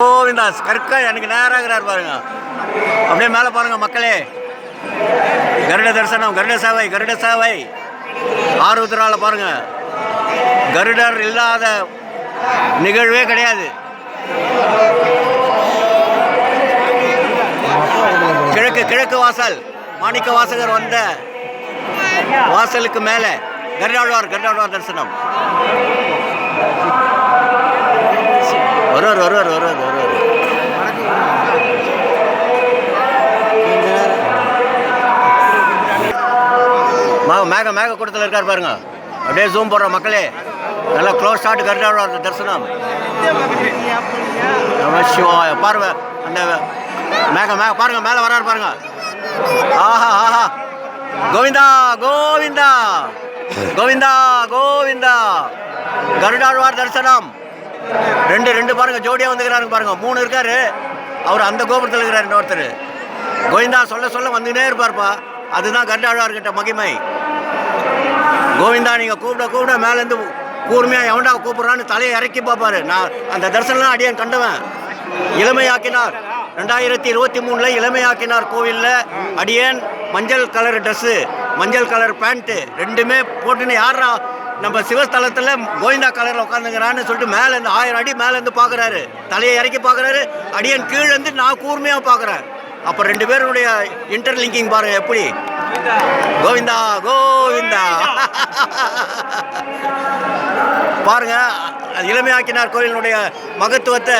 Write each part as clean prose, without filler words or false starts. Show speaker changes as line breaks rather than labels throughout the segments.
கோவிந்தாஸ் கற்க எனக்கு நேராகிறார் பாருங்க. அப்படியே மேலே பாருங்க மக்களே. கருட தரிசனம், கருட சேவை ஆருத்ரால பாருங்க. கருடர் இல்லாத நிகழ்வே கிடையாது. கிழக்கு வாசல் மாணிக்க வாசகர் வந்த வாசலுக்கு மேலே கருடாழ்வார் தரிசனம். வருவார் மேக கூட்டத்தில் இருக்கார் பாருங்க. அப்படியே ஜூம் போடுற மக்களே. நல்லா க்ளோஸ் ஷாட் கருடாழ்வார் தரிசனம். சிவாய பார்வை அந்த மேக பாருங்க, மேலே வராரு பாருங்க. ஆஹா கோவிந்தா கோவிந்தா கோவிந்தா கோவிந்தா. கருடாழ்வார் தரிசனம். ரெண்டு பாருங்க, ஜோடியா வந்துக்கிறாருங்க பாருங்க. 3 இருக்காரு. அவர் அந்த கோபுரத்தில் இருக்கிறார். இன்னொருத்தர் கோவிந்தா சொல்ல வந்துக்கிட்டே இருப்பார்ப்பா. அதுதான் கருடாழ்வார்கிட்ட மகிமை. கோவிந்தா நீங்க கூப்பிட மேலேருந்து கூர்மையா எவன்டா கூப்பிடுறான்னு தலையை இறக்கி பார்ப்பாரு. நான் அந்த தரிசனம் அடியேன் கண்டவன். இளமையாக்கினார் 2023 இளமையாக்கினார் கோவிலில். அடியேன் மஞ்சள் கலர் ட்ரெஸ்ஸு, மஞ்சள் கலர் பேண்ட்டு ரெண்டுமே போட்டுன்னு யாரா நம்ம சிவஸ்தலத்தில் கோவிந்தா கலரில் உட்காந்துங்கிறான்னு சொல்லிட்டு மேலேருந்து 1000 அடி மேலேருந்து பார்க்குறாரு. தலையை இறக்கி பார்க்குறாரு. அடியன் கீழேருந்து நான் கூர்மையாக பார்க்குறேன். அப்போ 2 பேருடைய இன்டர்லிங்கிங் பாருங்க எப்படி. கோவிந்தா கோவிந்தா பாருங்க. இளமையாக்கினார் கோவிலினுடைய மகத்துவத்தை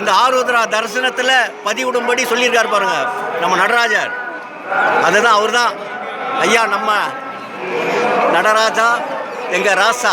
இந்த ஆருத்ரா தரிசனத்தில் பதிவிடும்படி சொல்லியிருக்காரு பாருங்க நம்ம நடராஜர். அதுதான் அவர் தான் ஐயா நம்ம நடராஜா, எங்க ராசா.